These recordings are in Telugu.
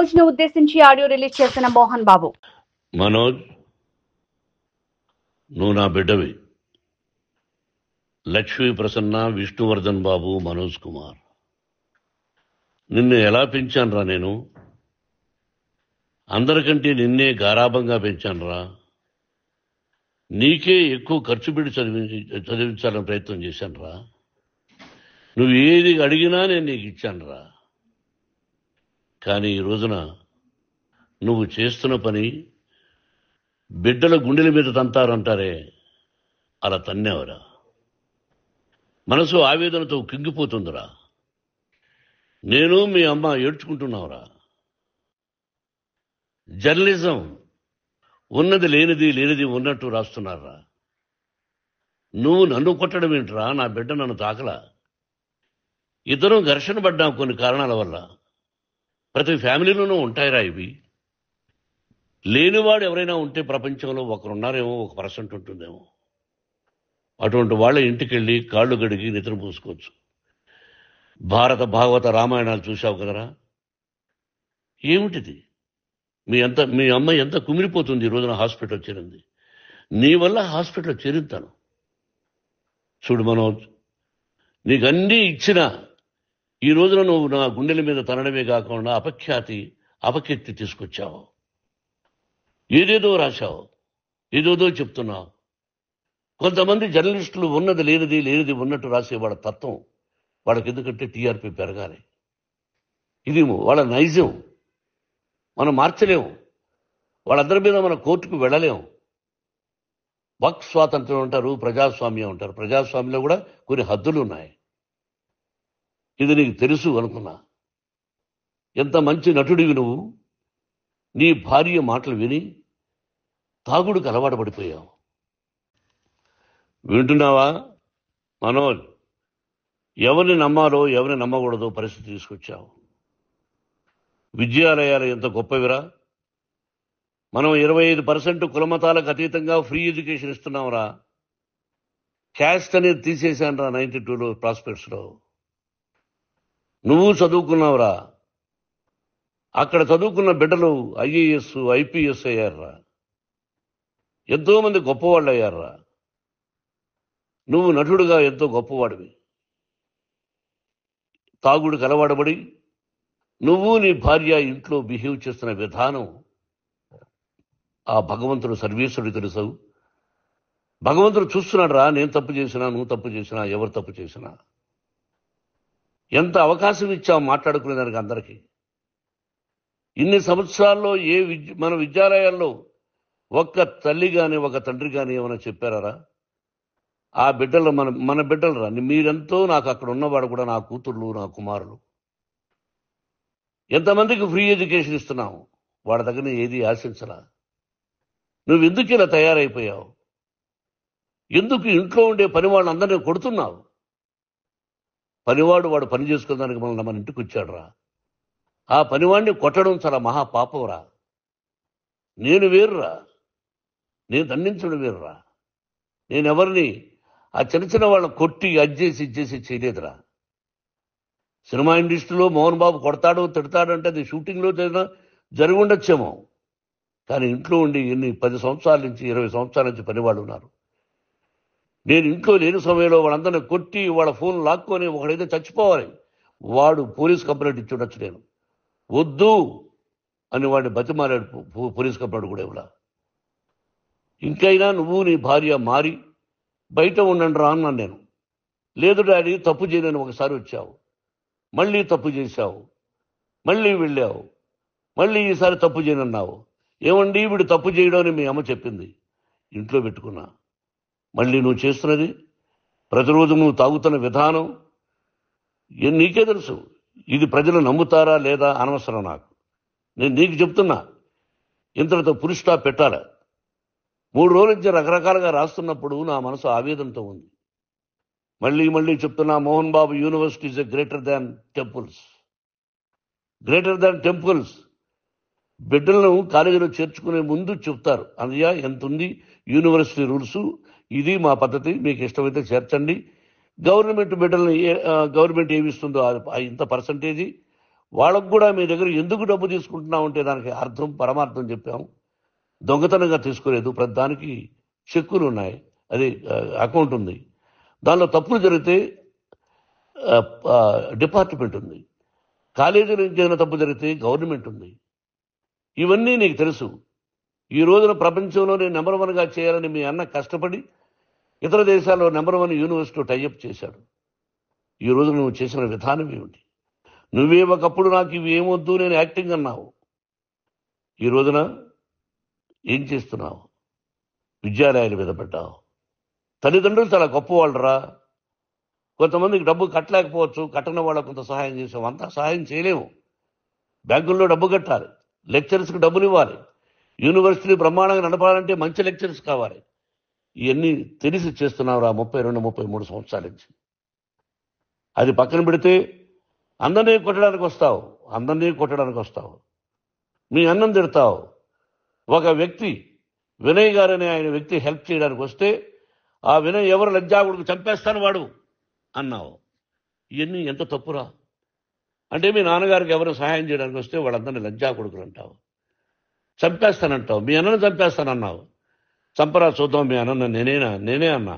రోజును ఉద్దేశించి ఆడియో రిలీజ్ చేసిన మోహన్ బాబు. మనోజ్, నువ్వు నా బిడ్డవి. లక్ష్మీ ప్రసన్న, విష్ణువర్ధన్ బాబు, మనోజ్ కుమార్, నిన్ను ఎలా పెంచానురా నేను? అందరికంటే నిన్నే గారాభంగా పెంచానురా. నీకే ఎక్కువ ఖర్చు పెట్టి చదివించాలని ప్రయత్నం చేశానురా. నువ్వు ఏది అడిగినా నేను నీకు ఇచ్చానురా. కానీ ఈ రోజున నువ్వు చేస్తున్న పని బిడ్డల గుండెల మీద తంతారంటారే, అలా తన్నేవరా. మనసు ఆవేదనతో కింగిపోతుందిరా. నేను మీ అమ్మ ఏడ్చుకుంటున్నావురా. జర్నలిజం ఉన్నది లేనిది, లేనిది ఉన్నట్టు రాస్తున్నారా. నువ్వు నన్ను కొట్టడం ఏంట్రా? నా బిడ్డ నన్ను తాకలా. ఇద్దరం ఘర్షణ పడ్డాం కొన్ని కారణాల వల్ల. ప్రతి ఫ్యామిలీలోనూ ఉంటాయిరా ఇవి. లేనివాడు ఎవరైనా ఉంటే ప్రపంచంలో ఒకరున్నారేమో, 1% ఉంటుందేమో. అటువంటి వాళ్ళ ఇంటికి వెళ్ళి కాళ్ళు గడిగి నిద్ర పూసుకోవచ్చు. భారత భాగవత రామాయణాలు చూశావు కదరా. ఏమిటిది? మీ అమ్మ ఎంత కుమిలిపోతుంది ఈ రోజున హాస్పిటల్ చేరింది. నీ వల్ల హాస్పిటల్ చేరుతాను. చూడు మనోజ్, నీకు అన్నీ ఇచ్చినా ఈ రోజున నువ్వు నా గుండెల మీద తనడమే కాకుండా అపకీర్తి తీసుకొచ్చావు. ఏదేదో రాశావు, ఏదేదో చెప్తున్నావు. కొంతమంది జర్నలిస్టులు ఉన్నది లేనిది, లేనిది ఉన్నట్టు రాసేవాళ్ళ తత్వం వాళ్ళకి. ఎందుకంటే టీఆర్పీ పెరగాలి. ఇది వాళ్ళ నైజం. మనం మార్చలేము. వాళ్ళందరి మీద మన కోర్టుకు వెళ్ళలేము. వాక్ స్వాతంత్రం అంటారు, ప్రజాస్వామ్యం అంటారు. ప్రజాస్వామ్యంలో కూడా కొన్ని హద్దులు ఉన్నాయి. ఇది నీకు తెలుసు అనుకున్నా. ఎంత మంచి నటుడివి నువ్వు. నీ భార్య మాటలు విని తాగుడుకు అలవాటు పడిపోయావు. వింటున్నావా మనోజ్? ఎవరిని నమ్మాలో ఎవరిని నమ్మకూడదో పరిస్థితి తీసుకొచ్చావు. విద్యాలయాలు ఎంత గొప్పవిరా. మనం 25% కులమతాలకు అతీతంగా ఫ్రీ ఎడ్యుకేషన్ ఇస్తున్నాంరా. క్యాస్ట్ అనేది తీసేశానురా 92లో ప్రాస్పెక్ట్స్లో. నువ్వు చదువుకున్నావురా. అక్కడ చదువుకున్న బిడ్డలు IAS, IPS అయ్యారురా. ఎంతో మంది గొప్పవాళ్ళు అయ్యారురా. నువ్వు నటుడుగా ఎంతో గొప్పవాడివి. తాగుడుకు అలవాడబడి నువ్వు నీ భార్య ఇంట్లో బిహేవ్ చేస్తున్న విధానం ఆ భగవంతుడు సర్వేశ్వరుడు తెలుసు. భగవంతుడు చూస్తున్నాడు రా. నేను తప్పు చేసినా, నువ్వు తప్పు చేసినా, ఎవరు తప్పు చేసినా. ఎంత అవకాశం ఇచ్చావు మాట్లాడుకునేదానికి అందరికీ. ఇన్ని సంవత్సరాల్లో మన విద్యాలయాల్లో ఒక్క తల్లి కానీ ఒక తండ్రి కానీ ఏమైనా చెప్పారా? ఆ బిడ్డలు మన బిడ్డలు రా. మీరెంతో నాకు అక్కడ ఉన్నవాడు కూడా నా కూతుర్లు, నా కుమారులు. ఎంతమందికి ఫ్రీ ఎడ్యుకేషన్ ఇస్తున్నావు. వాడి దగ్గర ఏది ఆశించరా. నువ్వు ఎందుకు ఇలా తయారైపోయావు? ఎందుకు ఇంట్లో ఉండే పని వాళ్ళందరినీ కొడుతున్నావు? పనివాడు వాడు పని చేసుకోవడానికి మన ఇంటికి వచ్చాడు రా. ఆ పనివాడిని కొట్టడం చాలా మహాపాపంరా. నేను వేరురా. నేను దండించడం వేరురా. నేనెవరిని ఆ చిన్న చిన్న వాళ్ళని కొట్టి ఇచ్చేసి చేయలేదురా. సినిమా ఇండస్ట్రీలో మోహన్ బాబు కొడతాడు, తిడతాడు అంటే అది షూటింగ్లో జరిగి ఉండొచ్చేమో. కానీ ఇంట్లో ఉండి 10 సంవత్సరాల నుంచి 20 సంవత్సరాల నుంచి పనివాళ్ళు ఉన్నారు. నేను ఇంట్లో లేని సమయంలో వాళ్ళందరినీ కొట్టి వాళ్ళ ఫోన్ లాక్కొని ఒకడైతే చచ్చిపోవాలి. వాడు పోలీస్ కంప్లైంట్ ఇచ్చి ఉండొచ్చు. నేను వద్దు అని వాడిని బతిమాలాడు. పోలీస్ కంప్లైంట్ కూడా ఇవ్వలా. ఇంకైనా నువ్వు నీ భార్య మారి బయట ఉండండి రా అన్నాను నేను. లేదు డాడీ, తప్పు చేయలేని ఒకసారి వచ్చావు, మళ్ళీ తప్పు చేశావు, మళ్ళీ వెళ్ళావు, మళ్ళీ ఈసారి తప్పు చేయనన్నావు. ఏమండి వీడు తప్పు చేయడం అని మీ అమ్మ చెప్పింది. ఇంట్లో పెట్టుకున్నా. మళ్ళీ నువ్వు చేస్తున్నది, ప్రతిరోజు నువ్వు తాగుతున్న విధానం నీకే తెలుసు. ఇది ప్రజలు నమ్ముతారా లేదా అనవసరం నాకు. నేను నీకు చెప్తున్నా, ఇంతటితో పులి స్టాప్ పెట్టాలి. 3 రోజుల నుంచి రకరకాలుగా రాస్తున్నప్పుడు నా మనసు ఆవేదనతో ఉంది. మళ్ళీ చెప్తున్నా, Mohan Babu university is greater than temples. Greater than temples. బిడ్డలను కాలేజీలో చేర్చుకునే ముందు చెప్తారు, అన్నయ్య ఎంత ఉంది యూనివర్సిటీ రూల్స్, ఇది మా పద్ధతి, మీకు ఇష్టమైతే చేర్చండి. గవర్నమెంట్ బిడ్డల్ని గవర్నమెంట్ ఏమిస్తుందో ఇంత పర్సంటేజీ, వాళ్ళకు కూడా మీ దగ్గర ఎందుకు డబ్బు తీసుకుంటున్నావు అంటే దానికి అర్థం పరమార్థం చెప్పాము. దొంగతనంగా తీసుకోలేదు, ప్రతి దానికి చెక్కులు ఉన్నాయి, అది అకౌంట్ ఉంది, దానిలో తప్పులు జరిగితే డిపార్ట్మెంట్ ఉంది, కాలేజీలో ఇంకేమైనా తప్పు జరిగితే గవర్నమెంట్ ఉంది. ఇవన్నీ నీకు తెలుసు. ఈ రోజున ప్రపంచంలోనే నెంబర్ 1గా చేయాలని మీ అన్న కష్టపడి ఇతర దేశాల్లో నెంబర్ 1 యూనివర్సిటీ టైఅప్ చేశాడు. ఈ రోజు నువ్వు చేసిన విధానం ఏమిటి? నువ్వే ఒకప్పుడు నాకు ఇవి ఏమొద్దు నేను యాక్టింగ్ అన్నావు, ఈ రోజున ఏం చేస్తున్నావు? విద్యాలయాల మీద పెట్టావు. తల్లిదండ్రులు చాలా గొప్పవాళ్ళరా. కొంతమందికి డబ్బు కట్టలేకపోవచ్చు, కట్టని వాళ్ళకు కొంత సహాయం చేసాం, అంతా సహాయం చేయలేము. బ్యాంకుల్లో డబ్బు కట్టాలి, లెక్చరర్స్కి డబ్బులు ఇవ్వాలి, యూనివర్సిటీ బ్రహ్మాండంగా నడపాలంటే మంచి లెక్చరర్స్ కావాలి. ఇవన్నీ తెలిసి చేస్తున్నావురా 32-33 సంవత్సరాల నుంచి. అది పక్కన పెడితే అందరినీ కొట్టడానికి వస్తావు, మీ అన్నం తిడతావు. ఒక వ్యక్తి వినయ్ గారనే ఆయన వ్యక్తి హెల్ప్ చేయడానికి వస్తే ఆ వినయ్ ఎవరు లజ్జాగుడికి చంపేస్తాను వాడు అన్నావు. ఇవన్నీ ఎంత తప్పురా? అంటే మీ నాన్నగారికి ఎవరు సహాయం చేయడానికి వస్తే వాళ్ళందరినీ లజ్జాగుడుకులు అంటావు, చంపేస్తానంటావు. మీ అన్నను చంపేస్తానన్నావు, చంపరా చూద్దాం మీ అన్న నేనే అన్నా,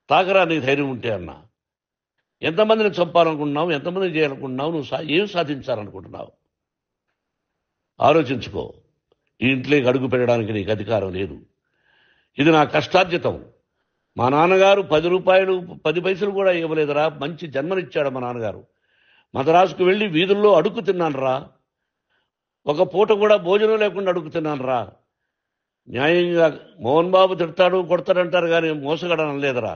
తాకరా నీ ధైర్యం ఉంటే అన్నా. ఎంతమందిని చంపాలనుకుంటున్నావు, ఎంతమందిని చేయాలనుకుంటున్నావు, నువ్వు ఏం సాధించాలనుకుంటున్నావు? ఆలోచించుకో. ఈ ఇంట్లోకి అడుగు పెట్టడానికి నీకు అధికారం లేదు. ఇది నా కష్టార్జితం. మా నాన్నగారు 10 రూపాయలు 10 పైసలు కూడా ఇవ్వలేదురా, మంచి జన్మనిచ్చాడు మా నాన్నగారు. మద్రాసుకు వెళ్ళి వీధుల్లో అడుగు తిన్నానురా, ఒక పూట కూడా భోజనం లేకుండా అడుగు తిన్నానురా. న్యాయంగా మోహన్ బాబు తిడతాడు కొడతాడంటారు కానీ మోసగడనం లేదురా.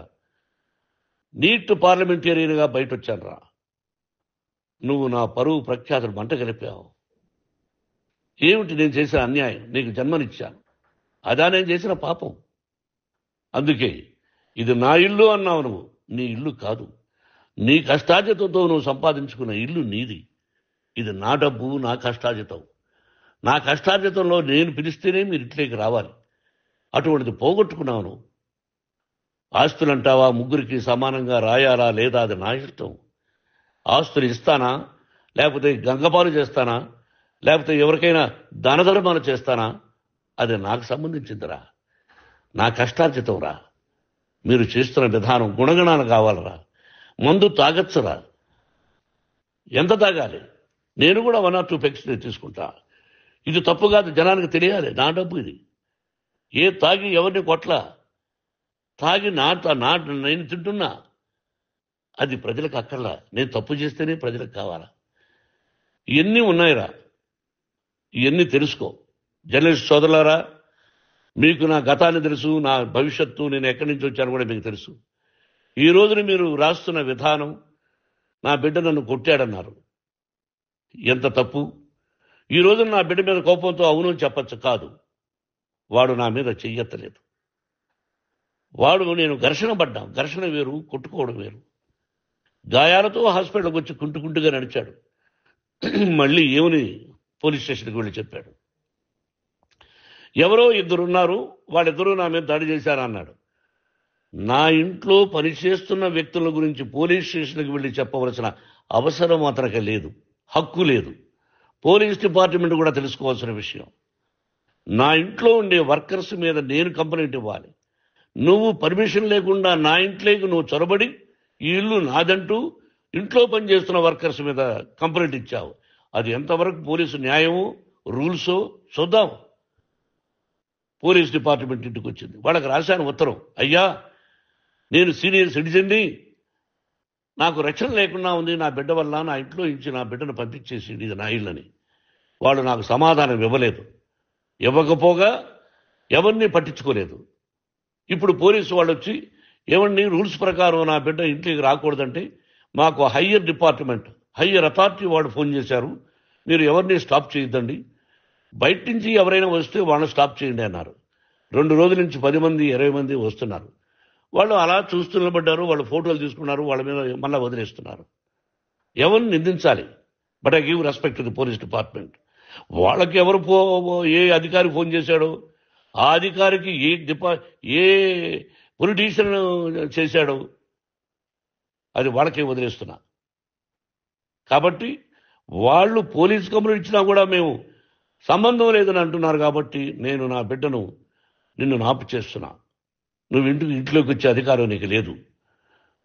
నీట్ పార్లమెంటేరియన్గా బయట వచ్చానురా. నువ్వు నా పరువు ప్రఖ్యాతులు మంట కలిపావు. ఏమిటి నేను చేసిన అన్యాయం? నీకు జన్మనిచ్చాను, అదా నేను చేసిన పాపం. అందుకే ఇది నా ఇల్లు అన్నావు. నువ్వు నీ ఇల్లు కాదు, నీ కష్టార్జితంతో నువ్వు సంపాదించుకున్న ఇల్లు నీది. ఇది నా డబ్బు, నా కష్టార్జితం. నా కష్టార్జితంలో నేను పిలిస్తేనే మీరు ఇంట్లోకి రావాలి. అటువంటిది పోగొట్టుకున్నావు నువ్వు. ఆస్తులు అంటావా, ముగ్గురికి సమానంగా రాయాలా లేదా అది నా ఇష్టం. ఆస్తులు ఇస్తానా, లేకపోతే గంగపాలు చేస్తానా, లేకపోతే ఎవరికైనా దానధర్మాలు చేస్తానా, అది నాకు సంబంధించిందిరా, నా కష్టార్జితం రా. మీరు చేస్తున్న విధానం గుణగణాలు కావాలరా. మందు తాగచ్చురా, ఎంత తాగాలి? నేను కూడా 1 or 2 పెగ్స్ తీసుకుంటా. ఇది తప్పు కాదు, జనానికి తెలియాలి. నా డబ్బు ఇది. ఏ తాగి ఎవరిని కొట్లా, తాగి నేను తింటున్నా, అది ప్రజలకు అక్కర్లా. నేను తప్పు చేస్తేనే ప్రజలకు కావాలా. ఇవన్నీ ఉన్నాయిరా, ఇవన్నీ తెలుసుకో. జర్నలిస్ట్ సోదరులారా, మీకు నా గతాన్ని తెలుసు, నా భవిష్యత్తు, నేను ఎక్కడి నుంచి వచ్చాను కూడా మీకు తెలుసు. ఈ రోజున మీరు రాస్తున్న విధానం, నా బిడ్డ నన్ను కొట్టాడన్నారు, ఎంత తప్పు. ఈ రోజున నా బిడ్డ మీద కోపంతో అవును చెప్పచ్చు, కాదు. వాడు నా మీద చెయ్యెత్తలేదు. నేను ఘర్షణ పడ్డాం. ఘర్షణ వేరు, కొట్టుకోవడం వేరు. గాయాలతో హాస్పిటల్కి వచ్చి కుంటుకుంటుగా నడిచాడు. మళ్ళీ ఏమని పోలీస్ స్టేషన్కి వెళ్ళి చెప్పాడు. ఎవరో 2 ఉన్నారు, వాళ్ళిద్దరూ నా మీద దాడి చేశారన్నాడు. నా ఇంట్లో పనిచేస్తున్న వ్యక్తుల గురించి పోలీస్ స్టేషన్కి వెళ్ళి చెప్పవలసిన అవసరం అతనికి లేదు, హక్కు లేదు. పోలీస్ డిపార్ట్మెంట్ కూడా తెలుసుకోవాల్సిన విషయం. నా ఇంట్లో ఉండే వర్కర్స్ మీద నేను కంప్లైంట్ ఇవ్వాలి. నువ్వు పర్మిషన్ లేకుండా నా ఇంట్లోకి నువ్వు చొరబడి ఈ ఇల్లు నాదంటూ ఇంట్లో పనిచేస్తున్న వర్కర్స్ మీద కంప్లైంట్ ఇచ్చావు. అది ఎంతవరకు పోలీసు న్యాయమో రూల్సో చూద్దాం. పోలీస్ డిపార్ట్మెంట్ ఇంటికి వచ్చింది, వాళ్ళకి రాశాను ఉత్తరం, అయ్యా నేను సీనియర్ సిటిజన్ని, నాకు రక్షణ లేకుండా ఉంది, నా బిడ్డ వల్ల నా ఇంట్లో నుంచి నా బిడ్డను పంపించేసి ఇది నా ఇల్లని. వాళ్ళు నాకు సమాధానం ఇవ్వకపోగా ఎవరిని పట్టించుకోలేదు. ఇప్పుడు పోలీసు వాళ్ళు వచ్చి ఏమన్నా రూల్స్ ప్రకారం నా బిడ్డ ఇంట్లోకి రాకూడదంటే మాకు హయ్యర్ డిపార్ట్మెంట్, హయ్యర్ అథారిటీ వాళ్ళు ఫోన్ చేశారు, మీరు ఎవరిని స్టాప్ చేయొద్దండి, బయట నుంచి ఎవరైనా వస్తే వాళ్ళని స్టాప్ చేయండి అన్నారు. 2 రోజుల నుంచి 10 మంది 20 మంది వస్తున్నారు. వాళ్ళు అలా చూస్తూ నిలబడ్డారు, వాళ్ళు ఫోటోలు తీసుకున్నారు, వాళ్ళ మీద మళ్ళీ వదిలేస్తున్నారు. ఎవరిని నిందించాలి? But I give respect to the police department. వాళ్ళకి ఏ అధికారి ఫోన్ చేశాడో, ఆ అధికారికి ఏ పొలిటీషియన్ చేశాడో అది వాళ్ళకే వదిలేస్తున్నా. కాబట్టి వాళ్ళు పోలీస్ కంప్లైంట్ ఇచ్చినా కూడా మేము సంబంధం లేదని అంటున్నారు కాబట్టి నేను నా బిడ్డను నిన్ను నాపు చేస్తున్నా. నువ్వు ఇంట్లోకి వచ్చే అధికారం నీకు లేదు.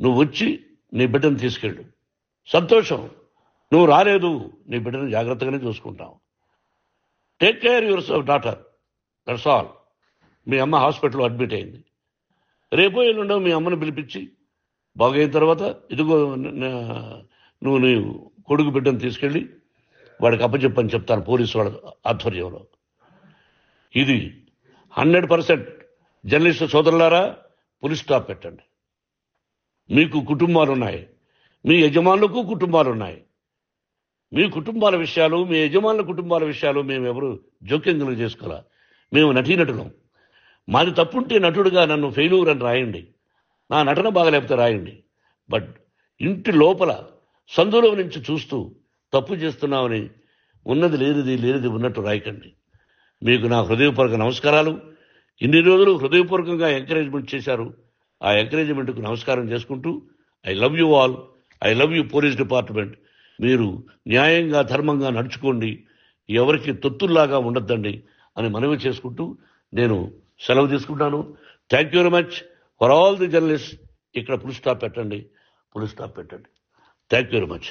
నువ్వు వచ్చి నీ బిడ్డను తీసుకెళ్ళు. సంతోషం. నువ్వు రాలేదు, నీ బిడ్డను జాగ్రత్తగానే చూసుకుంటావు. Take care your daughter, that's all. మీ అమ్మ హాస్పిటల్లో అడ్మిట్ అయింది. రేపో ఎల్లుండో మీ అమ్మను పిలిపించి బాగైన తర్వాత ఇదిగో నువ్వు నీ కొడుకు బిడ్డను తీసుకెళ్ళి వాడికి అప్పచెప్పని చెప్తాను పోలీసు వాళ్ళ ఆధ్వర్యంలో. ఇది 100% జర్నలిస్టు సోదరులారా, పులి స్టాప్ పెట్టండి. మీకు కుటుంబాలు ఉన్నాయి, మీ యజమానులకు కుటుంబాలు ఉన్నాయి. మీ కుటుంబాల విషయాలు, మీ యజమానుల కుటుంబాల విషయాలు మేము ఎవరు జోక్యం చేసుకోవాలా. మేము నటీనటులం. మాది తప్పుంటే నటుడుగా నన్ను ఫెయిల్యూర్ అని రాయండి, నా నటన బాగలేకపోతే రాయండి. బట్ ఇంటి లోపల సందులో నుంచి చూస్తూ తప్పు చేస్తున్నామని ఉన్నది లేనిది ఉన్నట్టు రాయకండి. మీకు నా హృదయపూర్వక నమస్కారాలు. ఇన్ని రోజులు హృదయపూర్వకంగా ఎంకరేజ్మెంట్ చేశారు. ఆ ఎంకరేజ్మెంట్కు నమస్కారం చేసుకుంటూ I love you all. I love you police department. మీరు న్యాయంగా ధర్మంగా నడుచుకోండి, ఎవరికి తొత్తుల్లాగా ఉండొద్దండి అని మనవి చేసుకుంటూ నేను సెలవు తీసుకుంటాను. Thank you very much for all the journalist. ఇక్కడ పులి స్టాప్ పెట్టండి. Thank you very much.